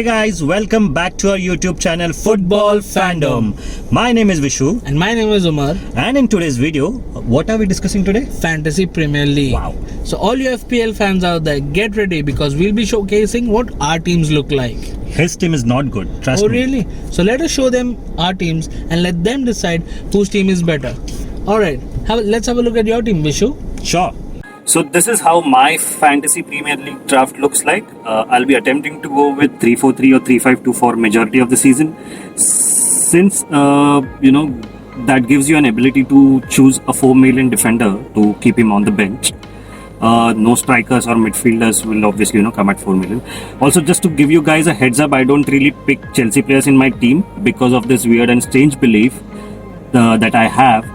guys, welcome back to our YouTube channel Football Fandom. My name is Vishu And my name is Umar. and in today's video, what are we discussing today? Fantasy Premier League. Wow. So all you FPL fans out there, get ready because we'll be showcasing what our teams look like. His team is not good, trust Oh me. really? So let us show them our teams and let them decide whose team is better. Alright, let's have a look at your team, Vishu. Sure. So this is how my fantasy Premier League draft looks like. I'll be attempting to go with 3-4-3 or 3-5-2 for majority of the season. Since that gives you an ability to choose a 4 million defender to keep him on the bench. No strikers or midfielders will obviously come at 4 million. Also, just to give you guys a heads up, I don't really pick Chelsea players in my team because of this weird and strange belief that I have.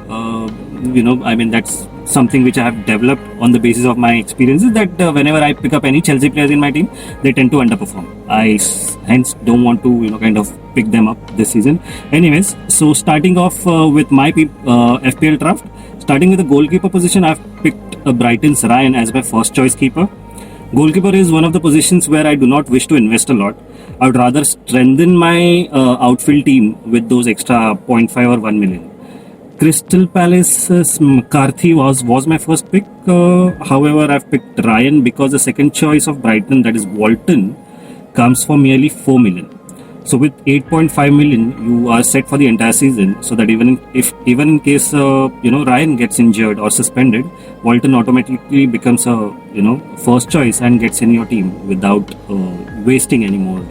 That's something which I have developed on the basis of my experiences, that whenever I pick up any Chelsea players in my team, they tend to underperform. I hence don't want to kind of pick them up this season. Anyways, so starting off with my FPL draft, starting with the goalkeeper position, I've picked Brighton's Ryan as my first choice keeper. Goalkeeper is one of the positions where I do not wish to invest a lot. I would rather strengthen my outfield team with those extra 0.5 or 1 million. Crystal Palace's McCarthy was my first pick. However, I've picked Ryan because the second choice of Brighton, that is Walton, comes for merely 4 million. So with 8.5 million, you are set for the entire season. So that even in case Ryan gets injured or suspended, Walton automatically becomes a first choice and gets in your team without wasting any more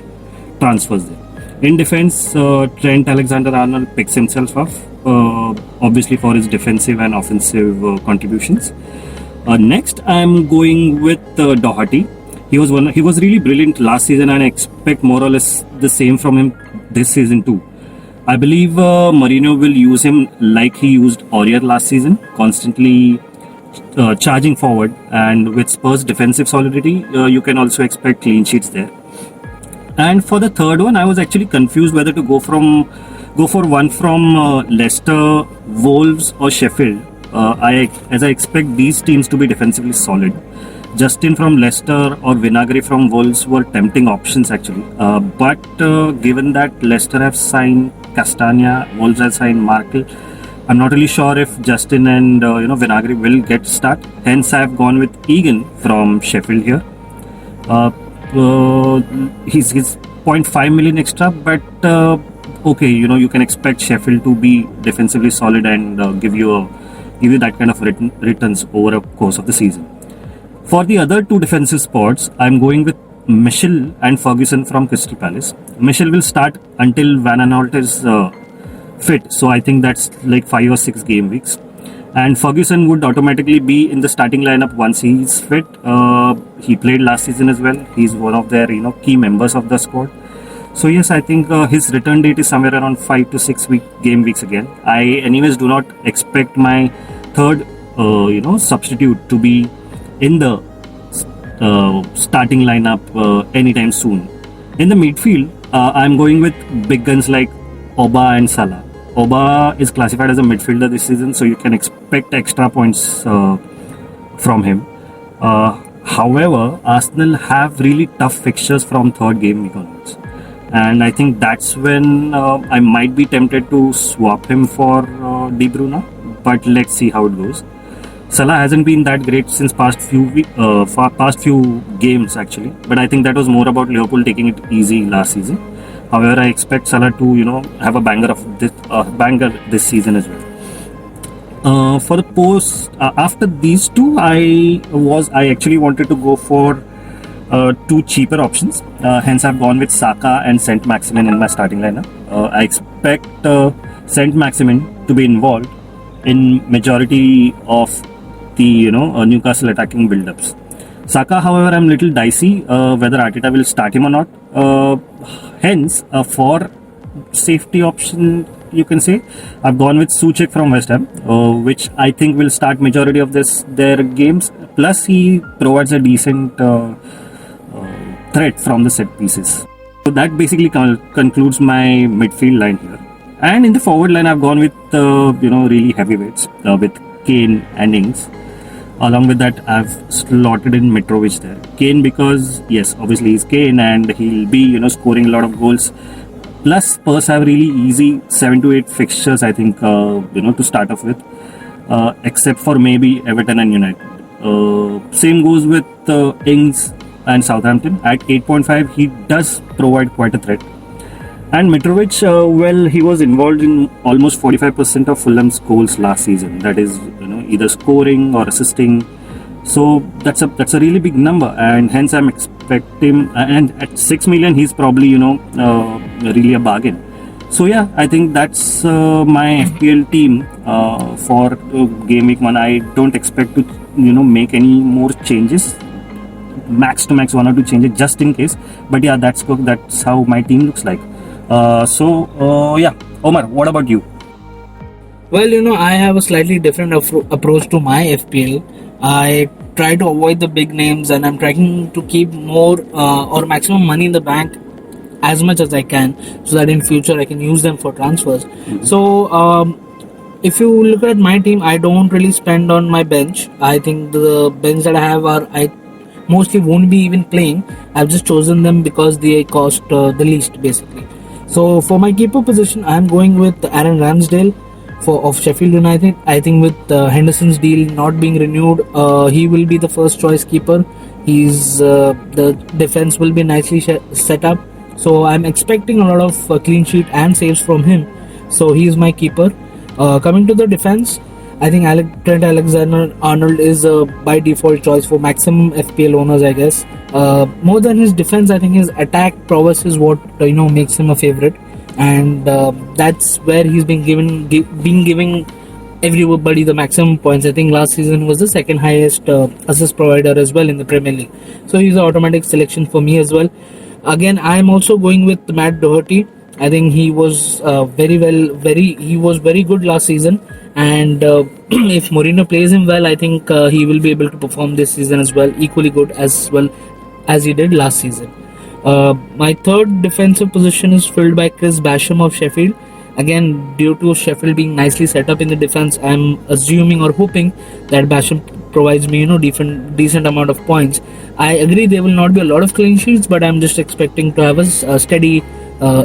transfers there. In defense, Trent Alexander-Arnold picks himself off. Obviously for his defensive and offensive contributions. Next, I'm going with Doherty. He was really brilliant last season, and I expect more or less the same from him this season too. I believe Mourinho will use him like he used Aurier last season, constantly charging forward, and with Spurs' defensive solidity, you can also expect clean sheets there. And for the third one, I was actually confused whether to go for one from Leicester, Wolves or Sheffield. As I expect these teams to be defensively solid. Justin from Leicester or Vinagre from Wolves were tempting options actually. But given that Leicester have signed Castagna, Wolves have signed Markle, I'm not really sure if Justin and Vinagre will get start. Hence I have gone with Egan from Sheffield here. He's 0.5 million extra, but okay, you can expect Sheffield to be defensively solid and give you that kind of returns over a course of the season. For the other two defensive spots, I'm going with Michel and Ferguson from Crystal Palace. Michel will start until Van Aanholt is fit, so I think that's like 5 or 6 game weeks. And Ferguson would automatically be in the starting lineup once he's fit. He played last season as well. He's one of their key members of the squad. So yes, I think his return date is somewhere around 5 to 6 game weeks again. I anyways do not expect my third substitute to be in the starting lineup anytime soon. In the midfield, I'm going with big guns like Oba and Salah. Oba is classified as a midfielder this season, so you can expect extra points from him. However, Arsenal have really tough fixtures from third game week onwards. And I think that's when I might be tempted to swap him for De Bruyne, but let's see how it goes. Salah hasn't been that great since past few games actually, but I think that was more about Liverpool taking it easy last season. However, I expect Salah to have a banger this season as well. For the post after these two, I actually wanted to go for 2 cheaper options. Hence, I've gone with Saka and Saint Maximin in my starting lineup. I expect Saint Maximin to be involved in majority of the Newcastle attacking build-ups. Saka, however, I'm a little dicey whether Arteta will start him or not. Hence, for safety option, you can say, I've gone with Souček from West Ham, which I think will start majority of their games. Plus, he provides a decent threat from the set pieces. So that basically concludes my midfield line here. And in the forward line, I've gone with really heavyweights with Kane and Ings. Along with that, I've slotted in Mitrovic there. Kane because yes, obviously he's Kane and he'll be scoring a lot of goals. Plus, Spurs have really easy 7 to 8 fixtures. I think to start off with, except for maybe Everton and United. Same goes with Ings and Southampton. At 8.5, he does provide quite a threat. And Mitrovic, well, he was involved in almost 45% of Fulham's goals last season. That is, either scoring or assisting. So that's a really big number, and hence I'm expecting. And at 6 million, he's probably really a bargain. So yeah, I think that's my FPL team for game week 1. I don't expect to make any more changes. Max to max 1 or 2 changes just in case. But yeah, that's how my team looks like. Yeah, Omar, what about you? Well, I have a slightly different approach to my FPL. I try to avoid the big names, and I'm trying to keep more or maximum money in the bank as much as I can, so that in future I can use them for transfers. So if you look at my team, I don't really spend on my bench. I think the bench that I have I mostly won't be even playing. I've just chosen them because they cost the least, basically. So for my keeper position, I'm going with Aaron Ramsdale of Sheffield United. I think with Henderson's deal not being renewed, he will be the first choice keeper. The defense will be nicely set up. So I'm expecting a lot of clean sheet and saves from him. So he is my keeper. Coming to the defense, I think Trent Alexander-Arnold is by default choice for maximum FPL owners, I guess. More than his defense, I think his attack prowess is what makes him a favorite, and that's where he's been giving everybody the maximum points. I think last season was the second highest assist provider as well in the Premier League. So he's an automatic selection for me as well. Again, I'm also going with Matt Doherty. I think he was very good last season, and if Mourinho plays him well, I think he will be able to perform this season as well, equally good as he did last season. My third defensive position is filled by Chris Basham of Sheffield. Again, due to Sheffield being nicely set up in the defense, I'm assuming or hoping that Basham provides me decent amount of points. I agree there will not be a lot of clean sheets, but I'm just expecting to have a steady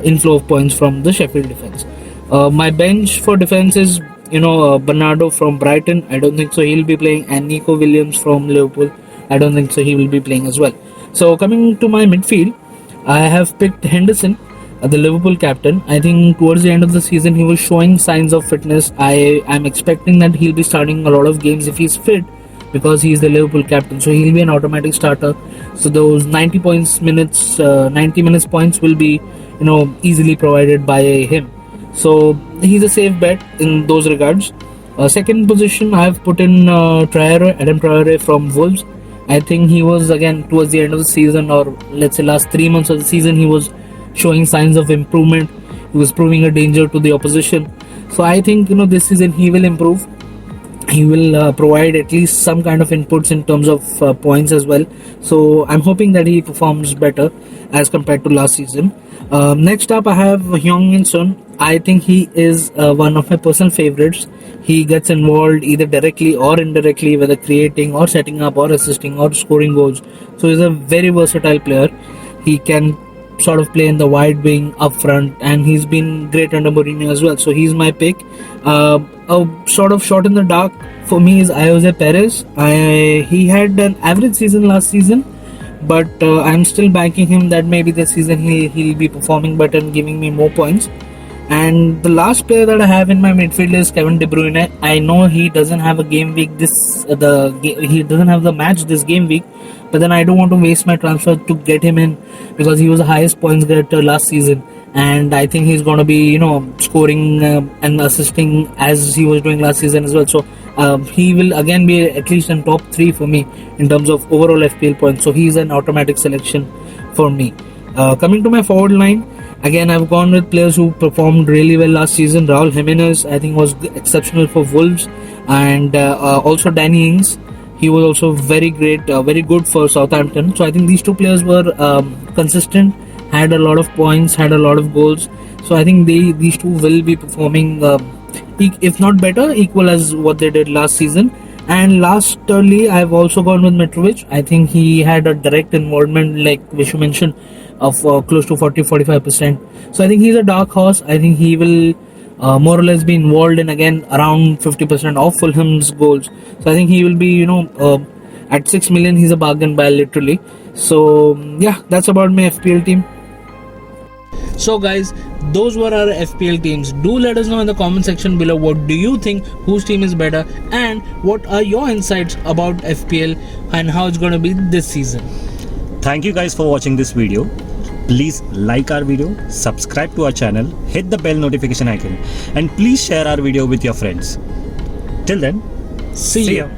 inflow of points from the Sheffield defense. My bench for defense is Bernardo from Brighton. I don't think so he'll be playing, and Nico Williams from Liverpool. I don't think so he will be playing as well. So coming to my midfield, I have picked Henderson, the Liverpool captain. I think towards the end of the season he was showing signs of fitness. I am expecting that he'll be starting a lot of games if he's fit, because he's the Liverpool captain, so he'll be an automatic starter. So those 90 minutes points will be easily provided by him. So he's a safe bet in those regards. Second position, I have put in Adam Traore from Wolves. I think he was, again, towards the end of the season, or let's say last 3 months of the season, he was showing signs of improvement. He was proving a danger to the opposition. So I think this season he will improve. He will provide at least some kind of inputs in terms of points as well. So I'm hoping that he performs better as compared to last season. Next up, I have Heung-min Son. I think he is one of my personal favorites. He gets involved either directly or indirectly, whether creating or setting up or assisting or scoring goals. So he's a very versatile player. He can sort of play in the wide wing up front, and he's been great under Mourinho as well. So he's my pick. A sort of shot in the dark for me is Jose Perez. He had an average season last season, but I'm still banking him that maybe this season he'll be performing better and giving me more points. And the last player that I have in my midfield is Kevin De Bruyne. I know he doesn't have a game week he doesn't have the match this game week, but then I don't want to waste my transfer to get him in, because he was the highest points getter last season, and I think he's going to be scoring and assisting as he was doing last season as well. So he will again be at least in top 3 for me in terms of overall FPL points. So he's an automatic selection for me. Coming to my forward line, again, I've gone with players who performed really well last season. Raul Jimenez, I think, was exceptional for Wolves, and also Danny Ings. He was also very great, very good for Southampton. So I think these two players were consistent, had a lot of points, had a lot of goals. So I think these two will be performing, if not better, equal as what they did last season. And lastly, I've also gone with Mitrovic. I think he had a direct involvement, like Vishu mentioned, of close to 40-45%. So I think he's a dark horse. I think he will more or less be involved in again around 50% of Fulham's goals. So I think he will be, at 6 million, he's a bargain buy literally. So yeah, that's about my FPL team. So guys, those were our FPL teams. Do let us know in the comment section below what do you think, whose team is better, and what are your insights about FPL and how it's going to be this season. Thank you guys for watching this video. Please like our video, subscribe to our channel, hit the bell notification icon, and please share our video with your friends. Till then, See ya.